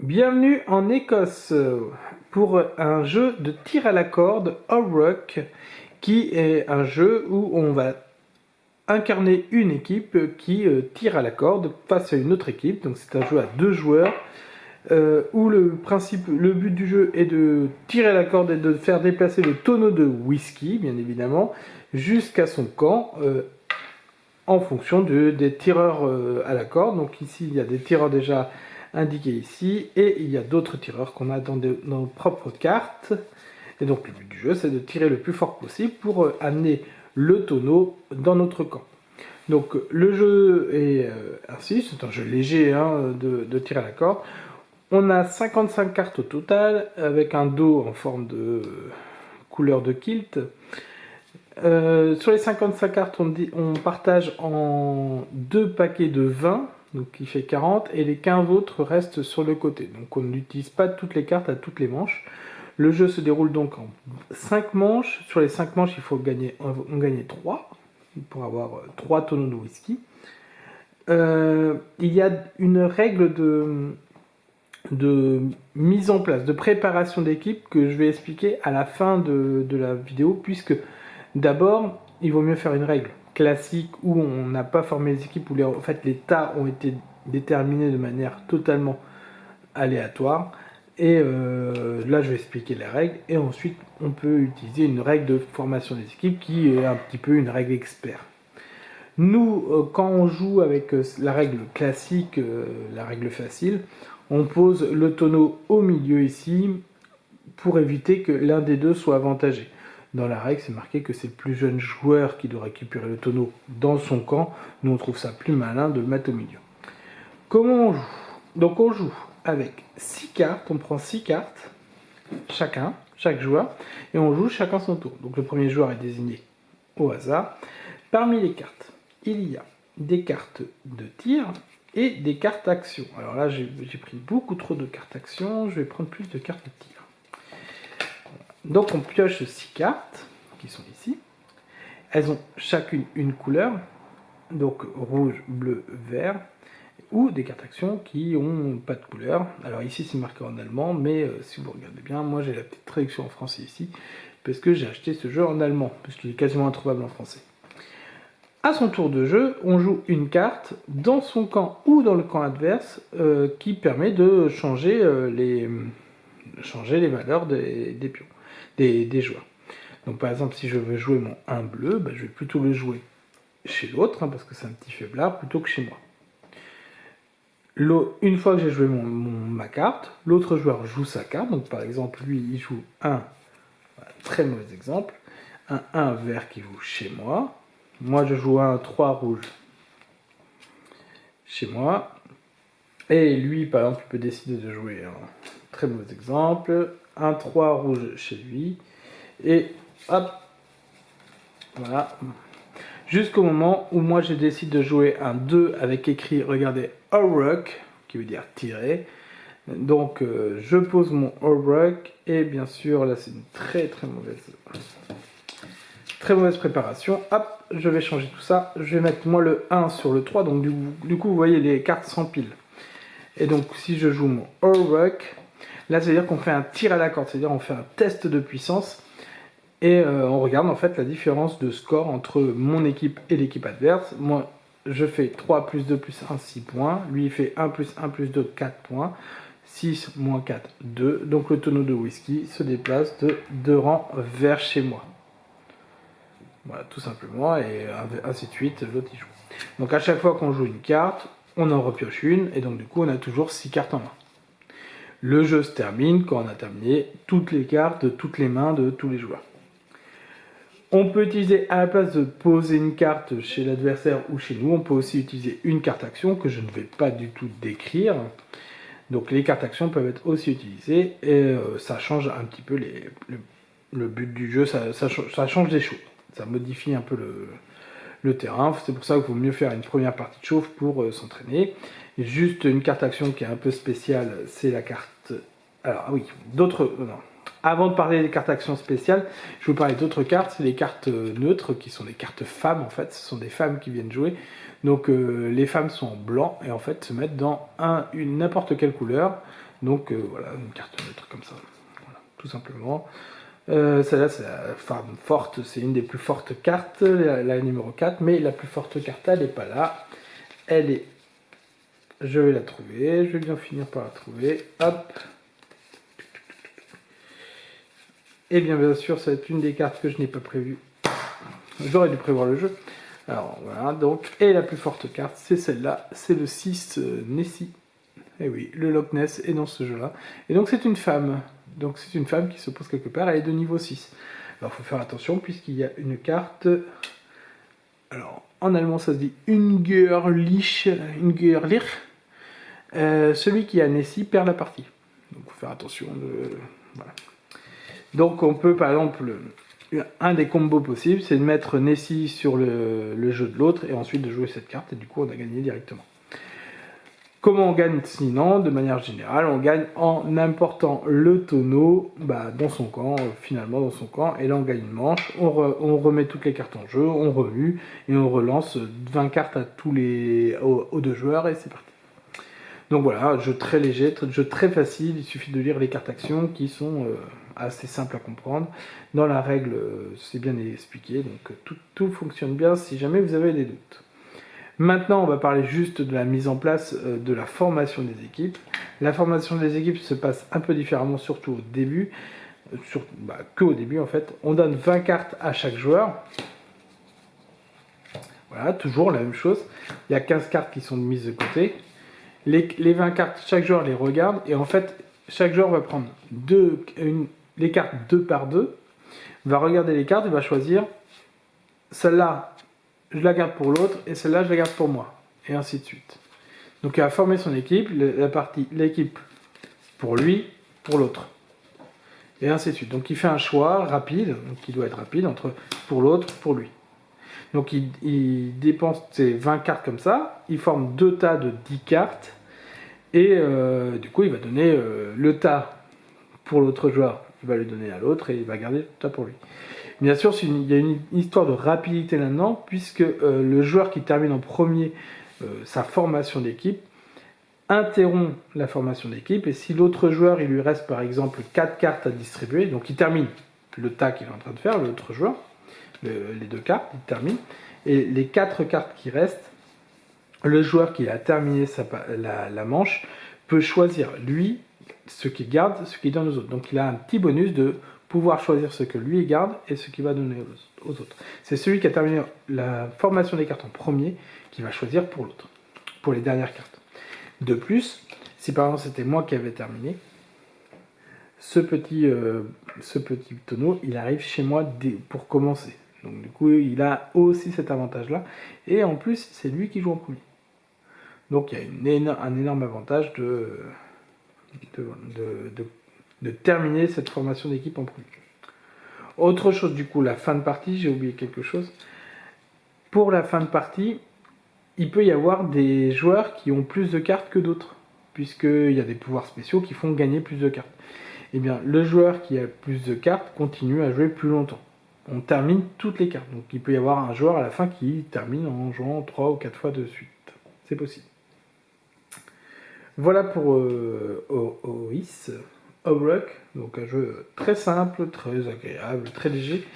Bienvenue en Écosse pour un jeu de tir à la corde Rock, qui est un jeu où on va incarner une équipe qui tire à la corde face à une autre équipe. Donc c'est un jeu à 2 joueurs où le but du jeu est de tirer la corde et de faire déplacer le tonneau de whisky, bien évidemment, jusqu'à son camp en fonction des tireurs à la corde. Donc ici il y a des tireurs déjà indiqués ici, et il y a d'autres tireurs qu'on a dans nos propres cartes. Et donc le but du jeu, c'est de tirer le plus fort possible pour amener le tonneau dans notre camp. Donc le jeu est ainsi, c'est un jeu léger de tir à la corde. On a 55 cartes au total, avec un dos en forme de couleur de kilt. Sur les 55 cartes, on partage en 2 paquets de 20, donc qui fait 40, et les 15 autres restent sur le côté. Donc on n'utilise pas toutes les cartes à toutes les manches. Le jeu se déroule donc en 5 manches. Sur les 5 manches, il faut en gagner 3 pour avoir 3 tonneaux de whisky. Il y a une règle de mise en place, de préparation d'équipe que je vais expliquer à la fin de la vidéo, puisque d'abord, il vaut mieux faire une règle classique où on n'a pas formé les équipes, où les tas ont été déterminés de manière totalement aléatoire. Et là, je vais expliquer les règles. Et ensuite, on peut utiliser une règle de formation des équipes qui est un petit peu une règle expert. Nous, quand on joue avec la règle classique, la règle facile, on pose le tonneau au milieu ici pour éviter que l'un des deux soit avantagé. Dans la règle, c'est marqué que c'est le plus jeune joueur qui doit récupérer le tonneau dans son camp. Nous, on trouve ça plus malin de le mettre au milieu. Comment on joue? Donc, on joue avec 6 cartes. On prend 6 cartes, chaque joueur, et on joue chacun son tour. Donc, le premier joueur est désigné au hasard. Parmi les cartes, il y a des cartes de tir et des cartes action. Alors là, j'ai pris beaucoup trop de cartes action. Je vais prendre plus de cartes de tir. Donc on pioche 6 cartes qui sont ici. Elles ont chacune une couleur, donc rouge, bleu, vert, ou des cartes actions qui n'ont pas de couleur. Alors ici c'est marqué en allemand, mais si vous regardez bien, moi j'ai la petite traduction en français ici, parce que j'ai acheté ce jeu en allemand, parce qu'il est quasiment introuvable en français. À son tour de jeu, on joue une carte dans son camp ou dans le camp adverse qui permet de changer les valeurs des pions. Des joueurs. Donc par exemple, si je veux jouer mon 1 bleu, je vais plutôt le jouer chez l'autre, parce que c'est un petit faiblard, plutôt que chez moi. Une fois que j'ai joué ma carte, l'autre joueur joue sa carte. Donc par exemple, lui, il joue un très mauvais exemple, un 1 vert qui joue chez moi. Moi, je joue un 3 rouge chez moi. Et lui, par exemple, il peut décider de jouer un très mauvais exemple, un 3 rouge chez lui. Et hop, voilà. Jusqu'au moment où moi je décide de jouer un 2 avec écrit, regardez, Rock, qui veut dire tirer. Donc je pose mon Rock, et bien sûr, là c'est une très mauvaise préparation. Hop, je vais changer tout ça. Je vais mettre moi le 1 sur le 3, donc du coup vous voyez les cartes s'empilent. Et donc si je joue mon Rock, là c'est à dire qu'on fait un tir à la corde, c'est à dire on fait un test de puissance. Et on regarde en fait la différence de score entre mon équipe et l'équipe adverse. Moi, je fais 3 plus 2 plus 1, 6 points. Lui, il fait 1 plus 1 plus 2, 4 points. 6 moins 4, 2. Donc le tonneau de whisky se déplace de 2 rangs vers chez moi. Voilà, tout simplement. Et ainsi de suite, l'autre il joue. Donc à chaque fois qu'on joue une carte, on en repioche une. Et donc du coup, on a toujours 6 cartes en main. Le jeu se termine quand on a terminé toutes les cartes de toutes les mains de tous les joueurs. On peut utiliser, à la place de poser une carte chez l'adversaire ou chez nous, on peut aussi utiliser une carte action que je ne vais pas du tout décrire. Donc les cartes actions peuvent être aussi utilisées, et ça change un petit peu le but du jeu, ça change des choses. Ça modifie un peu le terrain. C'est pour ça qu'il vaut mieux faire une première partie de chauffe pour s'entraîner. Juste une carte action qui est un peu spéciale, c'est la carte... Alors oui, avant de parler des cartes actions spéciales, je vais vous parler d'autres cartes. C'est les cartes neutres, qui sont des cartes femmes en fait. Ce sont des femmes qui viennent jouer. Donc les femmes sont en blanc et en fait se mettent dans n'importe quelle couleur. Donc voilà, une carte neutre comme ça, voilà, tout simplement. Celle-là, c'est la femme forte, c'est une des plus fortes cartes, la numéro 4, mais la plus forte carte, elle n'est pas là. Elle est... Je vais la trouver, je vais bien finir par la trouver. Hop. Et bien sûr, ça va être une des cartes que je n'ai pas prévues. J'aurais dû prévoir le jeu. Alors voilà, donc, et la plus forte carte, c'est celle-là, c'est le 6 Nessie. Et oui, le Loch Ness est dans ce jeu-là. Et donc c'est une femme. Donc c'est une femme qui se pose quelque part, elle est de niveau 6. Alors il faut faire attention puisqu'il y a une carte... Alors en allemand ça se dit Ungerlich. Celui qui a Nessie perd la partie. Donc il faut faire attention. Voilà. Donc on peut par exemple... Un des combos possibles, c'est de mettre Nessie sur le jeu de l'autre et ensuite de jouer cette carte. Et du coup on a gagné directement. Comment on gagne sinon? De manière générale, on gagne en important le tonneau dans son camp, finalement dans son camp, et là on gagne une manche, on remet toutes les cartes en jeu, on remue, et on relance 20 cartes aux deux joueurs, et c'est parti. Donc voilà, jeu très léger, jeu très facile, il suffit de lire les cartes actions qui sont assez simples à comprendre. Dans la règle, c'est bien expliqué, donc tout fonctionne bien si jamais vous avez des doutes. Maintenant, on va parler juste de la mise en place de la formation des équipes. La formation des équipes se passe un peu différemment, surtout au début. Que au début, en fait. On donne 20 cartes à chaque joueur. Voilà, toujours la même chose. Il y a 15 cartes qui sont mises de côté. Les 20 cartes, chaque joueur les regarde. Et en fait, chaque joueur va prendre les cartes 2 par 2. Va regarder les cartes et va choisir celle-là. Je la garde pour l'autre, et celle-là, je la garde pour moi. Et ainsi de suite. Donc il va former son équipe, l'équipe pour lui, pour l'autre. Et ainsi de suite. Donc il fait un choix rapide, donc il doit être rapide, entre pour l'autre, pour lui. Donc il dépense ses 20 cartes comme ça, il forme 2 tas de 10 cartes, et du coup il va donner le tas pour l'autre joueur, il va le donner à l'autre, et il va garder le tas pour lui. Bien sûr, il y a une histoire de rapidité là-dedans, puisque le joueur qui termine en premier sa formation d'équipe interrompt la formation d'équipe, et si l'autre joueur, il lui reste par exemple 4 cartes à distribuer, donc il termine le tas qu'il est en train de faire, l'autre joueur, les 2 cartes, il termine, et les 4 cartes qui restent, le joueur qui a terminé la manche peut choisir, lui, ce qu'il garde, ce qu'il donne aux autres. Donc il a un petit bonus de pouvoir choisir ce que lui garde et ce qu'il va donner aux autres. C'est celui qui a terminé la formation des cartes en premier qui va choisir pour l'autre, pour les dernières cartes. De plus, si par exemple c'était moi qui avais terminé, ce petit tonneau, il arrive chez moi pour commencer. Donc du coup, il a aussi cet avantage-là. Et en plus, c'est lui qui joue en premier. Donc il y a un énorme avantage de terminer cette formation d'équipe en premier. Autre chose du coup, la fin de partie, j'ai oublié quelque chose. Pour la fin de partie, il peut y avoir des joueurs qui ont plus de cartes que d'autres, puisqu'il y a des pouvoirs spéciaux qui font gagner plus de cartes. Eh bien, le joueur qui a plus de cartes continue à jouer plus longtemps. On termine toutes les cartes. Donc il peut y avoir un joueur à la fin qui termine en jouant 3 ou 4 fois de suite. C'est possible. Voilà pour OIS, Obrock, donc un jeu très simple, très agréable, très léger.